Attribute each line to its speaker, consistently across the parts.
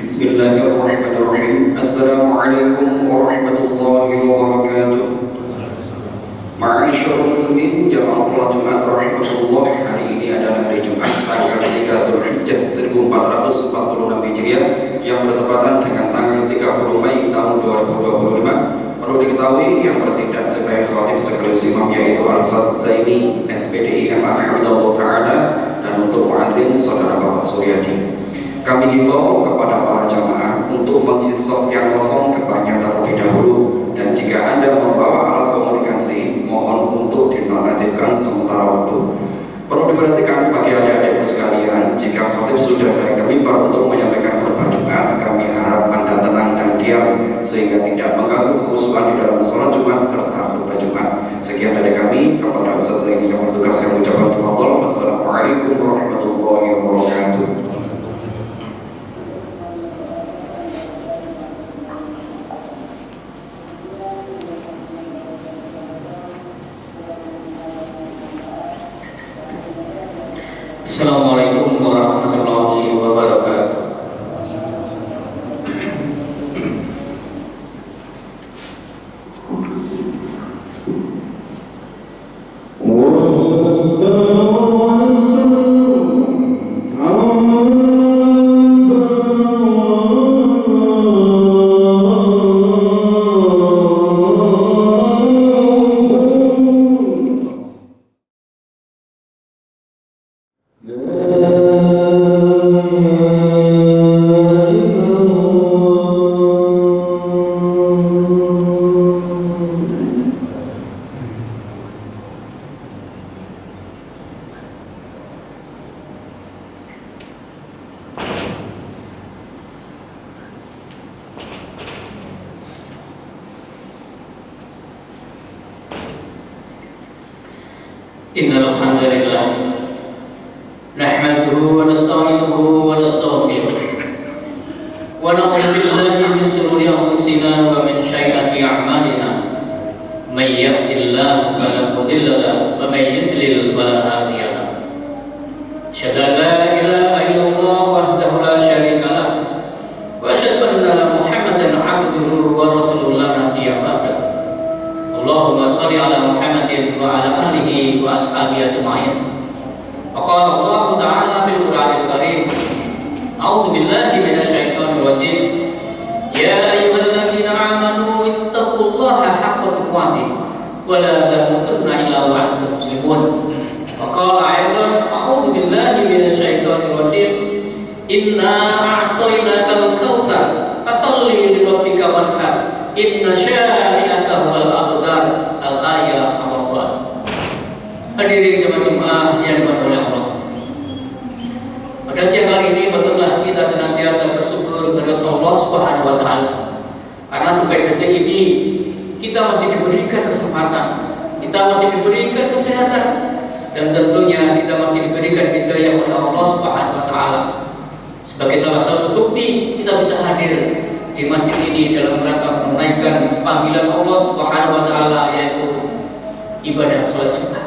Speaker 1: Bismillahirrahmanirrahim. Assalamualaikum warahmatullahi wabarakatuh. Ma'asyiral muslimin jamaah salat Jumat rahmatullah. Hari ini adalah hari Jumat tanggal 3 Dzulhijjah 1446 Hijriah yang bertepatan dengan tanggal 30 Mei tahun 2025. Perlu diketahui yang bertindak sebagai khatib sekaligus imam yaitu Al-Ustaz Zaini SPDI MA Hamdallah Ta'ala, dan untuk muadzin saudara Bapak Suryadi. Kami himbau kepada para jamaah untuk menghisap yang kosong kebanyakan terlebih dahulu, dan jika Anda membawa alat komunikasi mohon untuk dinonaktifkan sementara waktu. Perlu diperhatikan bagi adik-adikku sekalian, jika khatib sudah naik ke mimbar untuk menyampaikan khutbah Jumat, kami harap Anda tenang dan diam sehingga tidak mengganggu kekhusyuan di dalam sholat Jumat serta khutbah Jumat. Sekian dari kami. Kepada Ustaz Zaini yang bertugas kami ucapkan tafadhol. Wassalamualaikum warahmatullahi wabarakatuh.
Speaker 2: Assalamualaikum warahmatullahi wabarakatuh. Innal hamdalillah nahmaduhu wa nasta'inuhu wa nastaghfiruh wa na'udzu billahi min shururi anfusina wa min sayyiati a'malina may yahdihillahu fala mudilla lahu wa may yudlil fala hadiya lahu. Asyhadu an la ilaha illallah wahdahu la syarika lahu wa asyhadu anna Muhammadan 'abduhu wa rasuluhu la nabiyya ba'dahu. Allahumma shalli ala Muhammadin wa ala alihi wa ashabihi ajma'in. Wa qala Allah Ta'ala fil Qur'anil Karim, a'udzu billahi minasyaitonir rajim. Ya ayyuhalladzina amanu ittaqullaha haqqa tuqatih wa la tamutunna illa wa antum muslimun. Wa qala aidan, a'udzu billahi minasyaitonir rajim. Inna a'tainakal kautsar fasalli li rabbika wanhar. Inna syani'aka huwal abtar. Al-ayah awal. Hadirin jemaah Jumat yang dimuliakan oleh Allah. Pada siang hari ini betullah kita senantiasa bersyukur kepada Allah Subhanahu wa taala. Karena sampai detik ini kita masih diberikan kesempatan, kita masih diberikan kesehatan, dan tentunya kita masih diberikan hidayah oleh Allah Subhanahu wa taala. Sebagai salah satu bukti kita bisa hadir di masjid ini dalam rangka menunaikan panggilan Allah Subhanahu wa taala, yaitu ibadah sholat Jumat.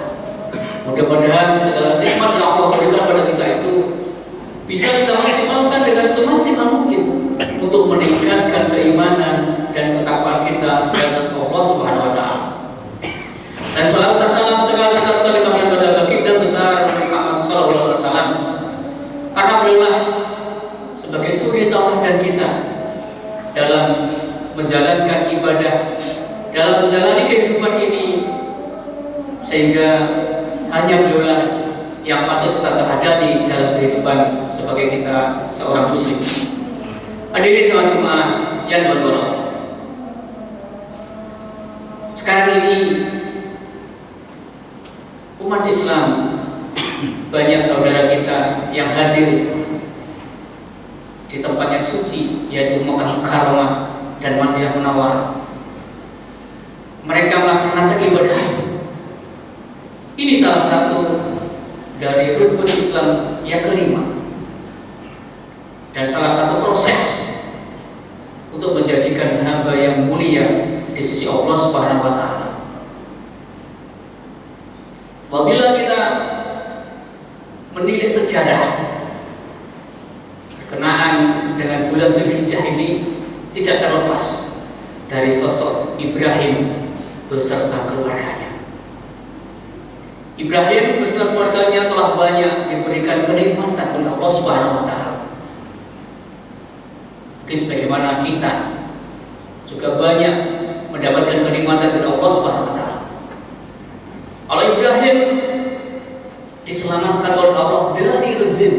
Speaker 2: Mudah-mudahan segala nikmat yang Allah berikan pada kita itu bisa kita maksimalkan dengan semaksimal mungkin untuk meningkatkan keimanan dan ketakwaan kita kepada Allah Subhanahu wa taala. Dan salawat serta salam sekali terlimpahkan pada baginda besar Muhammad sallallahu alaihi wasallam, karena beliaulah sebagai suri tauladan kita dalam menjalankan ibadah, dalam menjalani kehidupan ini, sehingga hanya beliaulah yang patut kita teladani dalam kehidupan sebagai kita seorang muslim. Hadirin jemaah yang berbahagia, sekarang ini umat Islam, banyak saudara kita yang hadir di tempat yang suci, yaitu Makkah Mukarramah dan Madinah Munawwarah. Mereka melaksanakan ibadah haji. Ini salah satu dari rukun Islam yang kelima, dan salah satu proses untuk menjadikan hamba yang mulia di sisi Allah Subhanahu wa taala. Apabila kita menilik sejarah berkenaan dengan bulan Zulhijjah ini tidak terlepas dari sosok Ibrahim beserta keluarganya. Ibrahim beserta keluarganya telah banyak diberikan kenikmatan oleh Allah Subhanahu wa taala. Mungkin sebagaimana kita juga banyak mendapatkan kenikmatan dari Allah Subhanahu wa taala. Allah Ibrahim diselamatkan oleh Allah dari rezim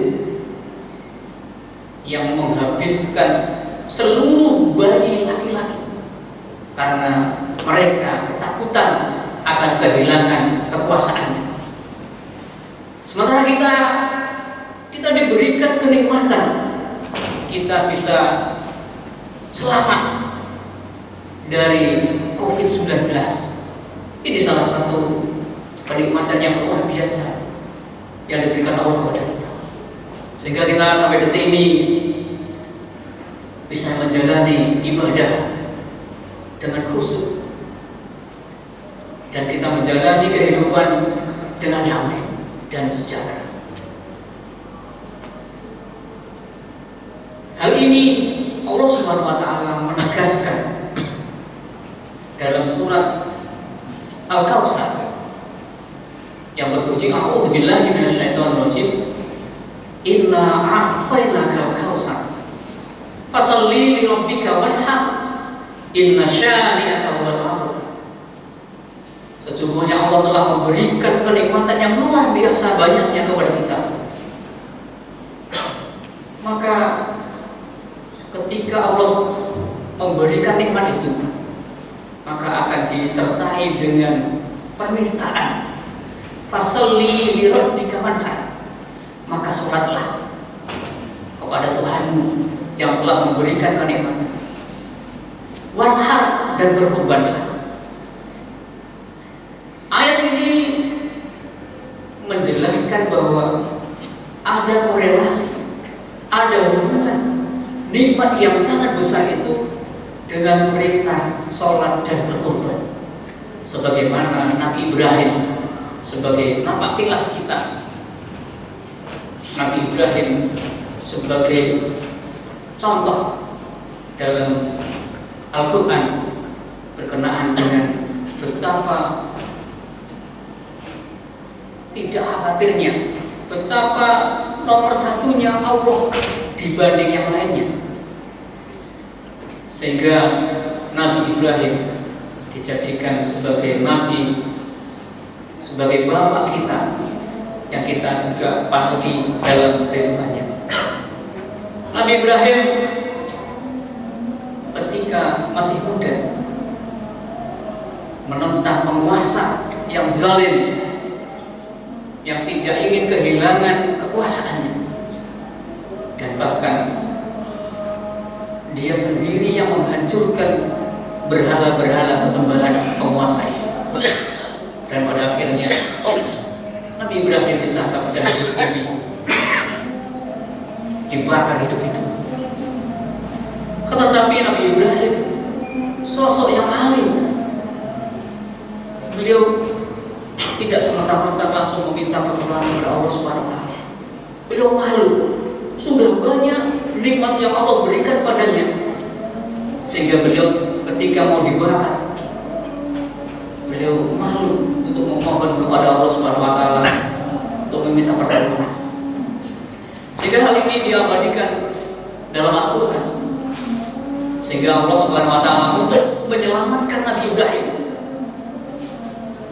Speaker 2: yang menghabiskan seluruh bayi laki-laki karena mereka ketakutan akan kehilangan kekuasaannya. Sementara kita diberikan kenikmatan, kita bisa selamat dari COVID-19. Ini salah satu kenikmatan yang luar biasa yang diberikan Allah kepada kita, sehingga kita sampai detik ini bisa menjalani ibadah dengan khusyuk dan kita menjalani kehidupan dengan damai dan sejahtera. Hal ini Allah Subhanahu wa taala menegaskan dalam surat Al-Kautsar yang berbunyi a'udzubillahi minasyaitonirrajim, inna a'tainakal kautsar fasholli li rabbika wanhar inna syani'aka huwal abtar. Sesungguhnya Allah telah memberikan kenikmatan yang luar biasa banyaknya kepada kita. Maka ketika Allah memberikan nikmat itu, maka akan disertai dengan permintaan, fasholli li rabbika wanhar, maka sholatlah kepada Tuhanmu yang telah memberikan kenikmatan. Wanhar, dan berkorbanlah. Ayat ini menjelaskan bahwa ada korelasi, ada hubungan nikmat yang sangat besar itu dengan perintah sholat dan berkorban. Sebagaimana Nabi Ibrahim sebagai nama tilas kita, Nabi Ibrahim sebagai contoh dalam Al-Quran berkenaan dengan betapa tidak khawatirnya, betapa nomor satunya Allah dibanding yang lainnya, sehingga Nabi Ibrahim dijadikan sebagai nabi, sebagai bapak kita yang kita juga panuti dalam kehidupannya. Nabi Ibrahim ketika masih muda menentang penguasa yang zalim, yang tidak ingin kehilangan kekuasaannya, dan bahkan dia sendiri yang menghancurkan berhala-berhala sesembahan penguasa itu. Dan pada akhirnya Nabi Ibrahim ditangkap dan dibakar hidup-hidup. Tetapi Nabi Ibrahim sosok yang alim. Beliau tidak semata-mata langsung meminta pertolongan kepada Allah Subhanahu wa taala. Beliau malu. Sudah banyak nikmat yang Allah berikan padanya, sehingga beliau ketika mau dibakar, beliau malu untuk memohon kepada Allah Subhanahu wa taala untuk meminta pertolongan. Sehingga hal ini diabadikan dalam Al-Quran, sehingga Allah Subhanahu wa taala untuk menyelamatkan Nabi Ibrahim,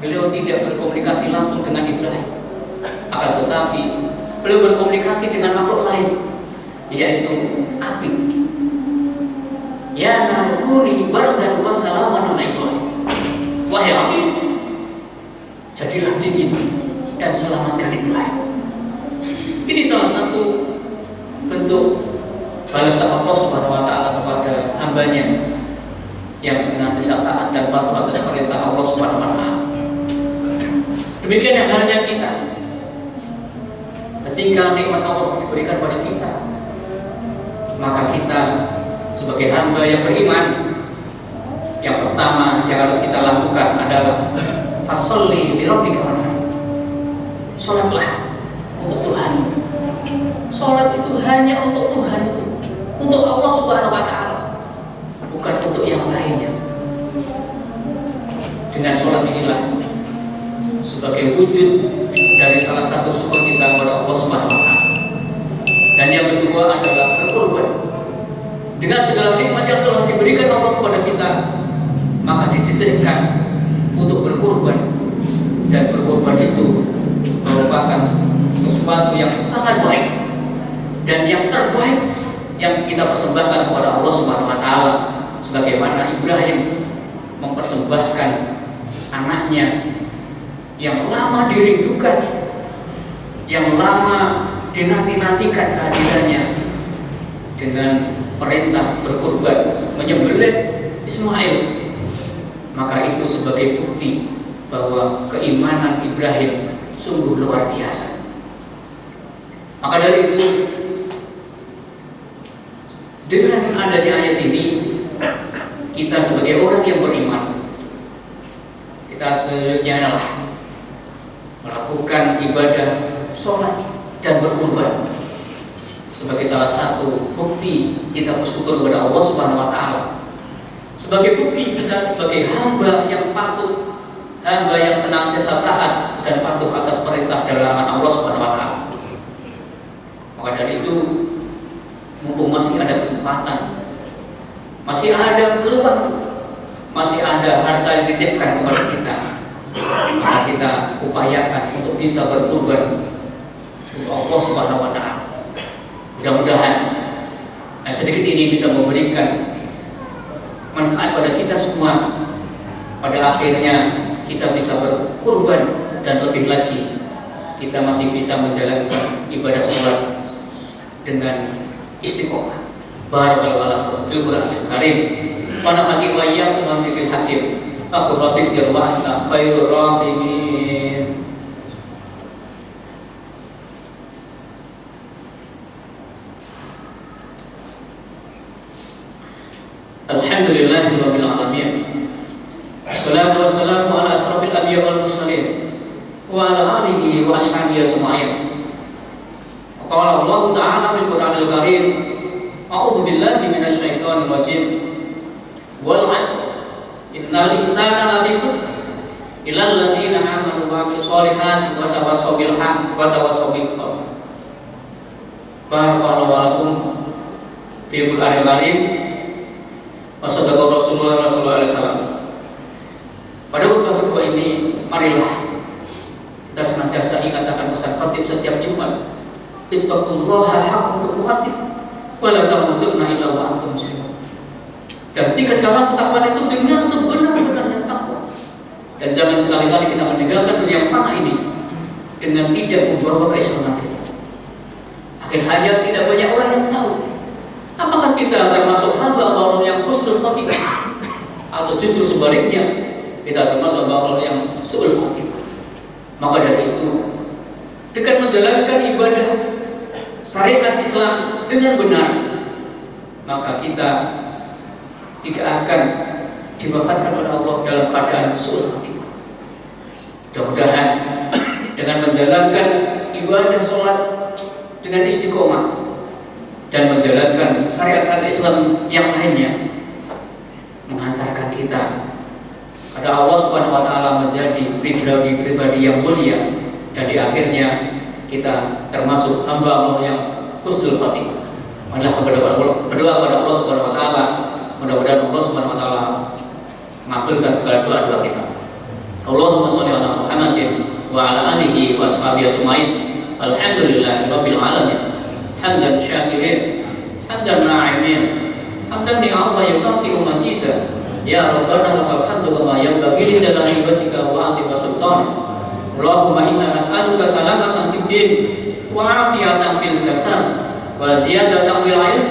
Speaker 2: beliau tidak berkomunikasi langsung dengan Ibrahim, akan tetapi beliau berkomunikasi dengan makhluk lain, yaitu api. Ya narkuni bardan wa salaman ala Ibrahim. Wahai api, jadilah dingin dan selamatkan Ibrahim. Ini salah satu bentuk balasan Allah Subhanahu wa taala kepada hambanya yang senantiasa taat dan patuh atas perintah Allah Subhanahu wa taala. Demikian halnya kita. Ketika nikmat Allah diberikan pada kita, maka kita sebagai hamba yang beriman, yang pertama yang harus kita lakukan adalah fasholli li rabbika wanhar. Salatlah untuk Tuhan. Salat itu hanya untuk Tuhan. untuk Allah Subhanahu wa taala, bukan untuk yang lainnya. Dengan sholat inilah sebagai wujud dari salah satu syukur kita kepada Allah Subhanahu wa taala. Dan yang kedua adalah berkorban. Dengan segala nikmat yang telah diberikan Allah kepada kita, maka disisihkan untuk berkorban. Dan berkorban itu merupakan sesuatu yang sangat baik dan yang terbaik yang kita persembahkan kepada Allah Subhanahu wa taala, sebagaimana Ibrahim mempersembahkan anaknya yang lama dirindukan, yang lama dinanti-nantikan kehadirannya, dengan perintah berkorban menyembelih Ismail. Maka itu sebagai bukti bahwa keimanan Ibrahim sungguh luar biasa. Maka dari itu, dengan adanya ayat ini, kita sebagai orang yang beriman, kita seyogyanya melakukan ibadah sholat dan berkorban sebagai salah satu bukti kita bersyukur kepada Allah Subhanahu wa taala. Sebagai bukti kita sebagai hamba yang patuh, hamba yang senantiasa taat dan patuh atas perintah dan larangan Allah Subhanahu wa taala. Maka dari itu, mumpung masih ada kesempatan, masih ada peluang, masih ada harta yang dititipkan kepada kita, maka kita upayakan untuk bisa berkorban untuk Allah Subhanahu wa taala. Mudah-mudahan sedikit ini bisa memberikan manfaat pada kita semua. Pada akhirnya kita bisa berkorban, dan lebih lagi kita masih bisa menjalankan ibadah sholat dengan istiqomah. Barakallahu fil Qur'anil Karim wa nafa'ani wa iyyakum bil hakim. Aku rabbil wa anta khairur rahimin. Alhamdulillahirabbil alamin. Wassalatu wassalamu ala asrofil anbiya wal mursalin wa ala alihi wa ashabihi ajma'in. Qala Allah Ta'ala fil Qur'anil Karim, a'udzu billahi minasy syaithanir rajim. Wal 'asr innal insana lafi khusr illa alladziina aamanu wa 'amilus shalihati wa tawassaw bil haqqi wa tawassaw bis sabr. Barakallahu lakum fil Qur'anil Karim. Wasadaqa Rasulullah sallallahu alaihi wasallam. Pada khutbah kedua ini, marilah kita senantiasa ingat akan pesan khatib setiap Jumat. Ittaqullaha haqqa tuqatih wa la tamutunna illa wa antum muslimun. Dan tingkatkanlah ketakwaan itu dengan sebenar-benarnya takwa. Dan jangan sekali-kali kita meninggalkan dunia yang fana ini dengan tidak membawa keislaman kita. Akhir hayat tidak banyak orang yang tahu apakah kita termasuk hamba Allah yang husnul khatimah, atau justru sebaliknya kita termasuk hamba Allah yang su'ul khatimah. Maka dari itu, dengan menjalankan ibadah syariat Islam dengan benar, maka kita tidak akan diwafatkan oleh Allah dalam keadaan su'ul khatimah. Mudah-mudahan dengan menjalankan ibadah sholat dengan istiqomah dan menjalankan syariat-syariat Islam yang lainnya, mengantarkan kita pada Allah Subhanahu wa taala menjadi pribadi yang mulia, dan di akhirnya kita termasuk hamba Allah yang husnul khatimah. Berdoa kepada Allah Subhanahu wa taala, mudah-mudahan Allah Subhanahu wa taala mengabulkan segala doa-doa kita. Allahumma shalli ala Muhammadin wa ala alihi wa ashabihi ajmain. Alhamdulillahirabbil alamin. Hamdan syakirin, hamdan na'imin, hamdan ni'amah yukafi'u majidah. Ya Rabbana lakal hamdu kama yanbaghi li jalali wajhika wa 'azimi sultanik. Allahumma inna nas'aluka salamatan fid din wa 'afiyatan fil jasad wa ziyadatan fil 'ilm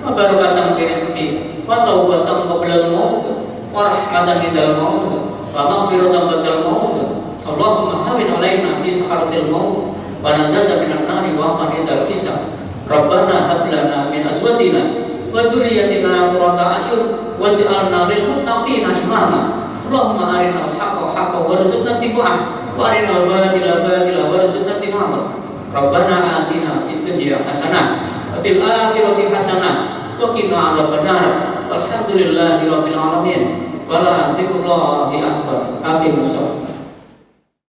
Speaker 2: wa barakatan fil rizqi wa taubatan qabla al-maut wa rahmatan indal maut wa maghfiratan ba'dal maut. Allahumma hawwin 'alaina fi sakaratil maut wa najata minan nari wa qanidal hisab. Rabbana hab lana min azwajina wa dhurriyyatina qurrata a'yun waj'alna lil muttaqina imama. Allahumma arinal haqqa haqqan warzuqna ittiba'ah wa arinal batila batila warzuqna ijtinabah. Rabbana atina fid dunya hasanah wa fil akhirati hasanah wa qina adzabannar. Walhamdulillahirabbil alamin. Wala dzikrullahi akbar. Aqimus shalah.